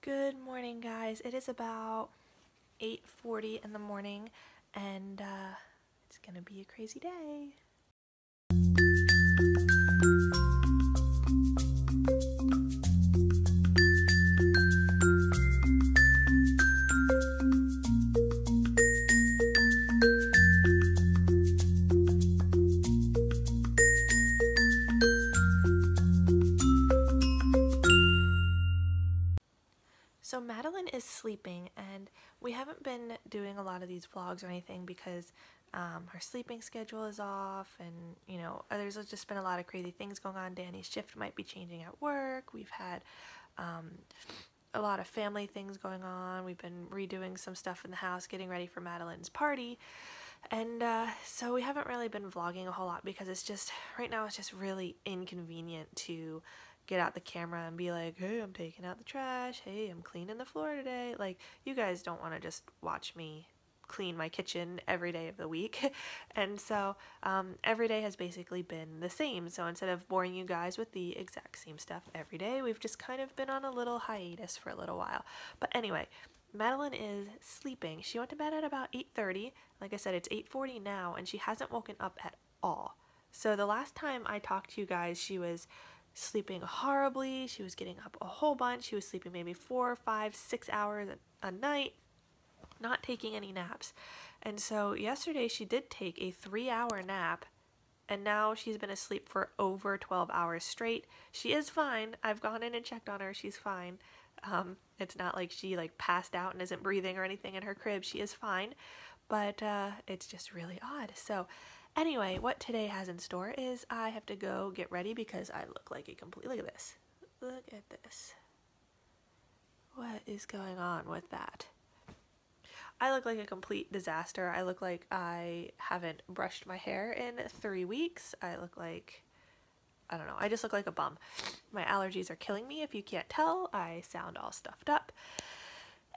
Good morning, guys. It is about 8:40 in the morning, and it's gonna be a crazy day. So Madeline is sleeping, and we haven't been doing a lot of these vlogs or anything because her sleeping schedule is off, and there's just been a lot of crazy things going on. Danie's shift might be changing at work. We've had a lot of family things going on. We've been redoing some stuff in the house, getting ready for Madeline's party, and so we haven't really been vlogging a whole lot because right now it's just really inconvenient to get out the camera and be like, hey, I'm taking out the trash, hey, I'm cleaning the floor today. Like, you guys don't want to just watch me clean my kitchen every day of the week. And so every day has basically been the same. So instead of boring you guys with the exact same stuff every day, we've just kind of been on a little hiatus for a little while. But anyway, Madeline is sleeping. She went to bed at about 8:30. Like I said, it's 8:40 now, and she hasn't woken up at all. So the last time I talked to you guys, she was sleeping horribly. She was getting up a whole bunch. She was sleeping maybe 4, 5, 6 hours a night, not taking any naps. And so yesterday she did take a 3-hour nap, and now she's been asleep for over 12 hours straight. She is fine. I've gone in and checked on her. She's fine. It's not like she passed out and isn't breathing or anything in her crib. She is fine, but it's just really odd. So anyway, what today has in store is I have to go get ready because I look like a complete, look at this. Look at this. What is going on with that? I look like a complete disaster. I look like I haven't brushed my hair in 3 weeks. I look like, I don't know, I just look like a bum. My allergies are killing me. If you can't tell, I sound all stuffed up.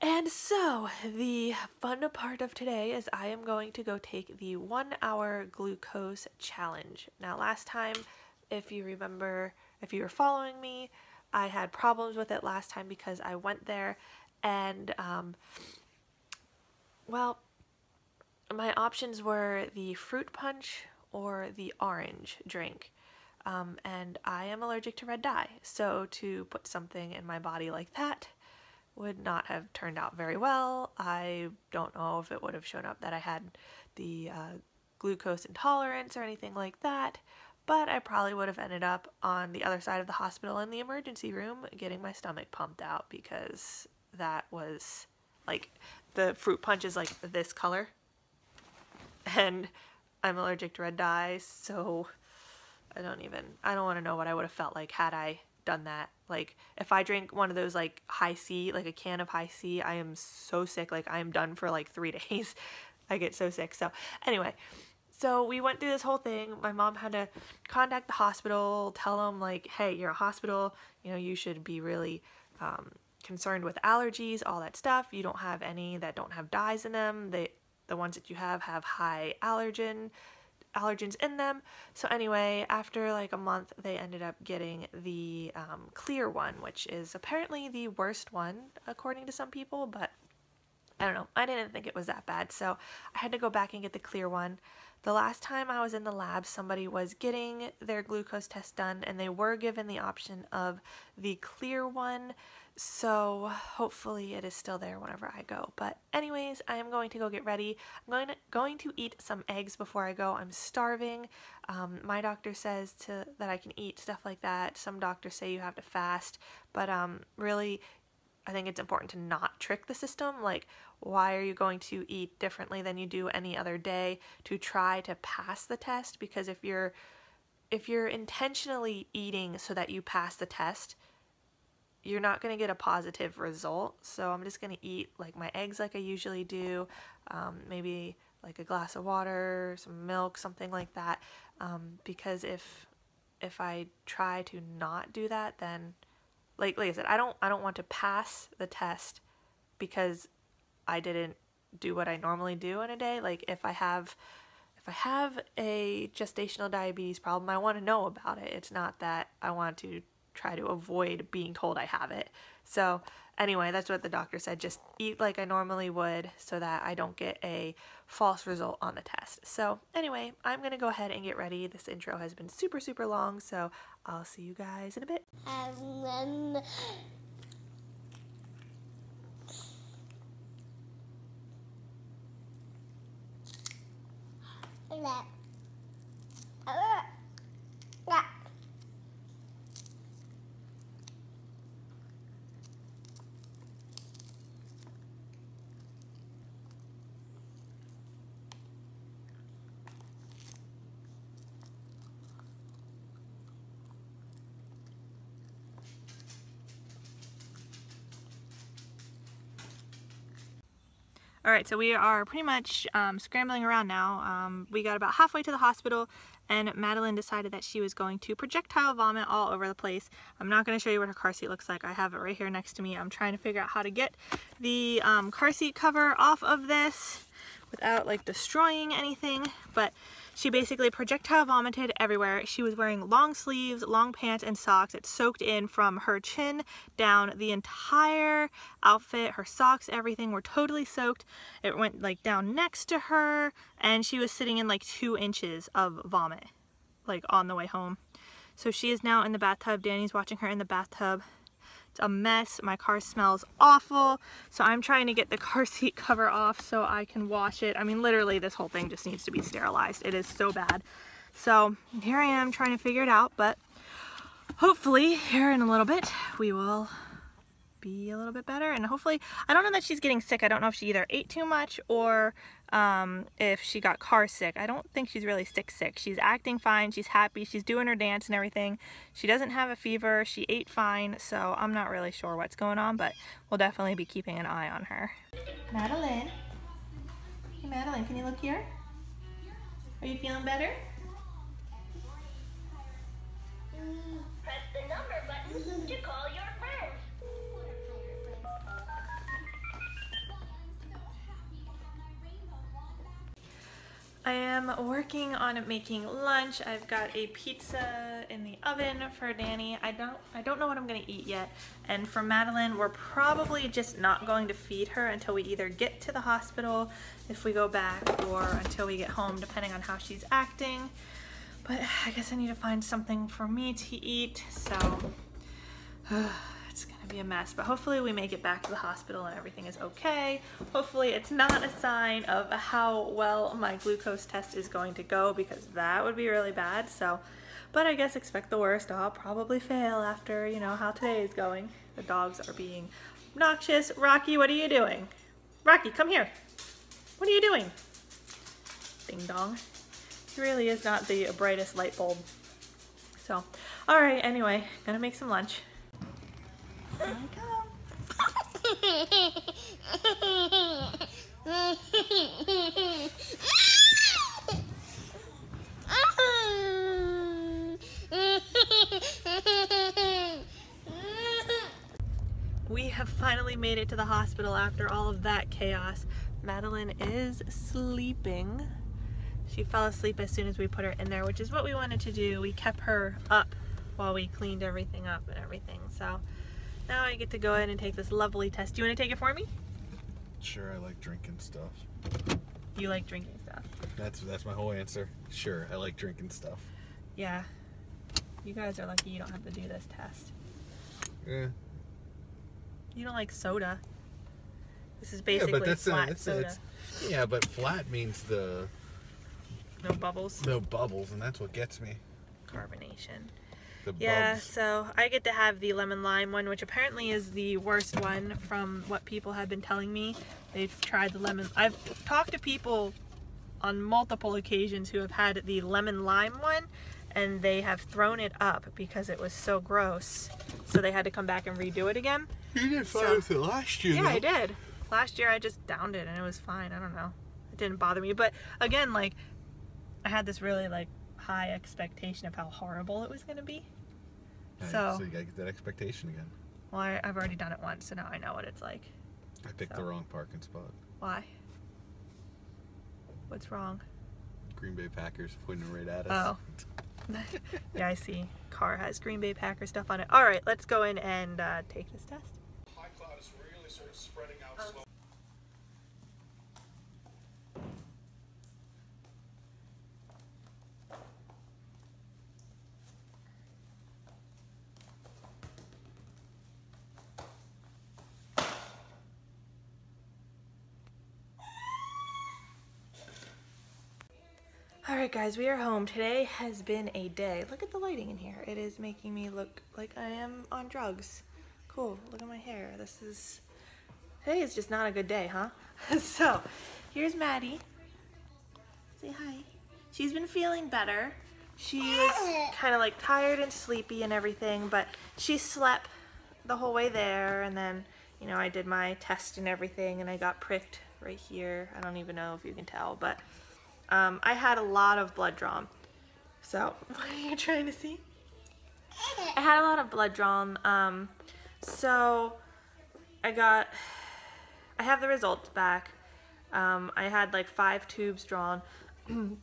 And so the fun part of today is I am going to go take the 1-hour glucose challenge. Now, last time, if you remember, if you were following me, I had problems with it last time because I went there and, well, my options were the fruit punch or the orange drink. And I am allergic to red dye, so to put something in my body like that would not have turned out very well. I don't know if it would have shown up that I had the glucose intolerance or anything like that, but I probably would have ended up on the other side of the hospital in the emergency room getting my stomach pumped out, because that was the fruit punch is like this color, and I'm allergic to red dye, so I don't want to know what I would have felt like had I done that. Like, if I drink one of those high C, a can of high C, I am so sick. I am done for 3 days. I get so sick. So anyway, so we went through this whole thing. My mom had to contact the hospital, tell them hey, you're a hospital, you should be really concerned with allergies, all that stuff. You don't have any that don't have dyes in them. The ones that you have high allergens in them. So anyway, after a month, they ended up getting the clear one, which is apparently the worst one according to some people, but I don't know. I didn't think it was that bad, so I had to go back and get the clear one. The last time I was in the lab, somebody was getting their glucose test done, and they were given the option of the clear one, so hopefully it is still there whenever I go. But anyways, I am going to go get ready. I'm going to eat some eggs before I go. I'm starving. My doctor says that I can eat stuff like that. Some doctors say you have to fast, but really, I think it's important to not trick the system. Why are you going to eat differently than you do any other day to try to pass the test? Because if you're intentionally eating so that you pass the test, you're not going to get a positive result. So I'm just going to eat my eggs like I usually do, maybe a glass of water, some milk, something like that, because if I try to not do that, then like I said, I don't want to pass the test because I didn't do what I normally do in a day. If I have a gestational diabetes problem, I want to know about it. It's not that I want to try to avoid being told I have it. So anyway, that's what the doctor said. Just eat like I normally would so that I don't get a false result on the test. So anyway, I'm going to go ahead and get ready. This intro has been super, super long, so I'll see you guys in a bit. Alright, so we are pretty much scrambling around now. We got about halfway to the hospital and Madeline decided that she was going to projectile vomit all over the place. I'm not going to show you what her car seat looks like. I have it right here next to me. I'm trying to figure out how to get the car seat cover off of this without like destroying anything, but she basically projectile vomited everywhere. She was wearing long sleeves, long pants, and socks. It soaked in from her chin down. The entire outfit, her socks, everything were totally soaked. It went like down next to her, and she was sitting in like 2 inches of vomit, like on the way home. So she is now in the bathtub. Danny's watching her in the bathtub. It's a mess. My car smells awful. So I'm trying to get the car seat cover off so I can wash it. I mean, literally this whole thing just needs to be sterilized. It is so bad. So here I am trying to figure it out, but hopefully here in a little bit we will be a little bit better, and hopefully, I don't know that she's getting sick. I don't know if she either ate too much or if she got car sick. I don't think she's really sick. She's acting fine, she's happy, she's doing her dance and everything. She doesn't have a fever, she ate fine, so I'm not really sure what's going on, but we'll definitely be keeping an eye on her. Madeline? Hey Madeline, can you look here? Are you feeling better? Press the number button to call your friends. I am working on making lunch. I've got a pizza in the oven for Danie. I don't know what I'm gonna eat yet. And for Madeline, we're probably just not going to feed her until we either get to the hospital, if we go back, or until we get home, depending on how she's acting. But I guess I need to find something for me to eat, so it's gonna be a mess. But hopefully we make it back to the hospital and everything is okay. Hopefully it's not a sign of how well my glucose test is going to go, because that would be really bad. So, but I guess expect the worst. I'll probably fail after, you know, how today is going. The dogs are being obnoxious. Rocky, what are you doing? Rocky, come here. What are you doing? Ding dong. He really is not the brightest light bulb. So, all right, anyway, gonna make some lunch. Here I come. We have finally made it to the hospital after all of that chaos. Madeline is sleeping. She fell asleep as soon as we put her in there, which is what we wanted to do. We kept her up while we cleaned everything up and everything. So now I get to go in and take this lovely test. Do you want to take it for me? Sure, I like drinking stuff. You like drinking stuff? That's my whole answer. Sure, I like drinking stuff. Yeah. You guys are lucky you don't have to do this test. Yeah. You don't like soda. This is basically flat soda. Yeah, but flat means the... No bubbles? No bubbles, and that's what gets me. Carbonation. The Yeah, bubs. so I get to have the lemon lime one, which apparently is the worst one from what people have been telling me. They've tried the lemon. I've talked to people on multiple occasions who have had the lemon lime one, and they have thrown it up because it was so gross. So they had to come back and redo it again. You did fine with it last year, Yeah, though. I did. Last year I just downed it and it was fine. I don't know. It didn't bother me. But again, like, I had this really like high expectation of how horrible it was going to be. Right, So you gotta get that expectation again. well, I've already done it once, so now I know what it's like. I picked the wrong parking spot. Why? What's wrong? Green Bay Packers pointing right at us. Oh. Yeah, I see. Car has Green Bay Packer stuff on it. All right, let's go in and take this test. high cloud is really sort of spreading out slowly. Alright guys, we are home. Today has been a day. Look at the lighting in here. It is making me look like I am on drugs. Cool, look at my hair. Today is just not a good day, huh? So, here's Maddie. Say hi. She's been feeling better. She was kind of like tired and sleepy and everything, but she slept the whole way there, and then, you know, I did my test and everything, and I got pricked right here. I don't even know if you can tell, but I had a lot of blood drawn. So, what are you trying to see? I had a lot of blood drawn. So, I have the results back. I had like 5 tubes drawn.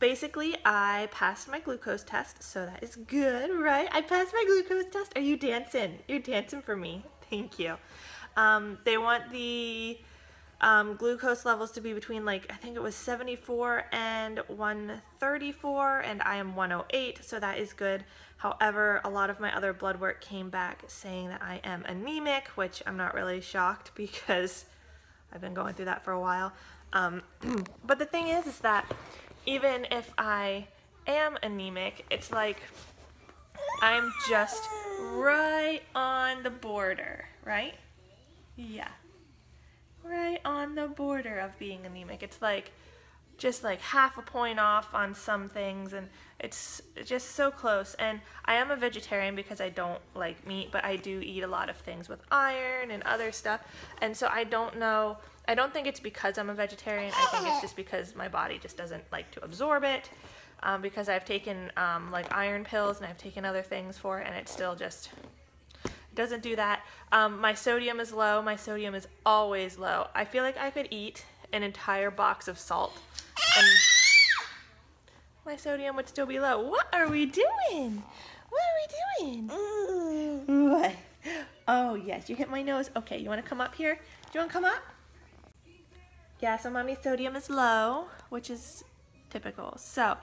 Basically, I passed my glucose test, so that is good, right? I passed my glucose test. Are you dancing? You're dancing for me. Thank you. They want the glucose levels to be between, like, I think it was 74 and 134, and I am 108, so that is good. However, a lot of my other blood work came back saying that I am anemic, which I'm not really shocked because I've been going through that for a while. But the thing is that even if I am anemic, it's like I'm just right on the border, right? Yeah. Right on the border of being anemic. It's like just like half a point off on some things, and it's just so close. And I am a vegetarian because I don't like meat, but I do eat a lot of things with iron and other stuff, and so I don't know, I don't think it's because I'm a vegetarian. I think it's just because my body just doesn't like to absorb it, because I've taken like iron pills and I've taken other things for it, and it still just doesn't do that. My sodium is low. My sodium is always low. I feel like I could eat an entire box of salt and my sodium would still be low. What are we doing? What are we doing? What? Oh yes, you hit my nose. Okay, you want to come up here? Do you want to come up? Yeah, so mommy's sodium is low, which is typical. So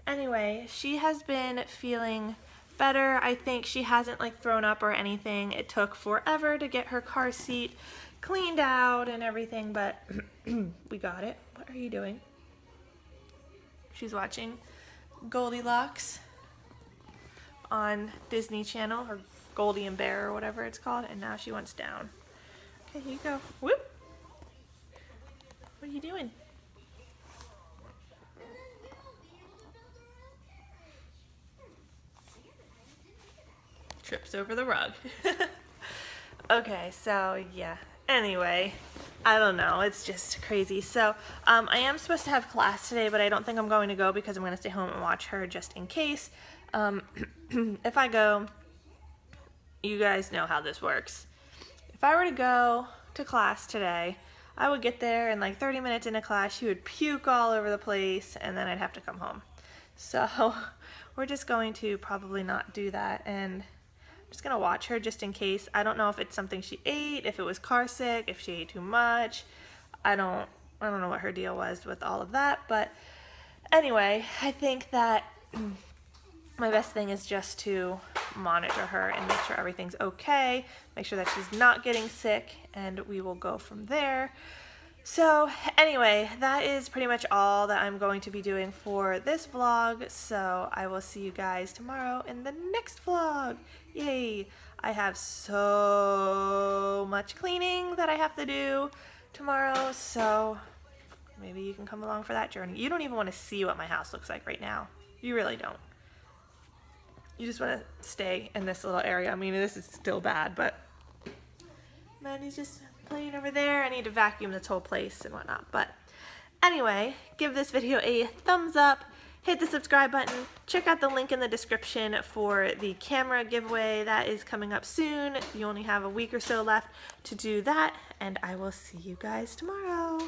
anyway, she has been feeling better. I think she hasn't like thrown up or anything. It took forever to get her car seat cleaned out and everything, but we got it. What are you doing? She's watching Goldilocks on Disney Channel, or Goldie and Bear or whatever it's called, and now she wants down. Okay, here you go. Whoop! What are you doing? Trips over the rug. Okay, so yeah. Anyway, I don't know. It's just crazy. So I am supposed to have class today, but I don't think I'm going to go because I'm going to stay home and watch her just in case. If I go, you guys know how this works. If I were to go to class today, I would get there and like 30 minutes into class, she would puke all over the place, and then I'd have to come home. So we're just going to probably not do that, and I'm just gonna watch her just in case. I don't know if it's something she ate, if it was car sick, if she ate too much. I don't know what her deal was with all of that, but anyway, I think that my best thing is just to monitor her and make sure everything's okay, make sure that she's not getting sick, and we will go from there. So anyway, that is pretty much all that I'm going to be doing for this vlog, so I will see you guys tomorrow in the next vlog. Yay! I have so much cleaning that I have to do tomorrow, so maybe you can come along for that journey. You don't even want to see what my house looks like right now. You really don't. You just want to stay in this little area. I mean, this is still bad, but Maddie's just playing over there. I need to vacuum this whole place and whatnot. But anyway, give this video a thumbs up, hit the subscribe button, check out the link in the description for the camera giveaway that is coming up soon. You only have a week or so left to do that, and I will see you guys tomorrow.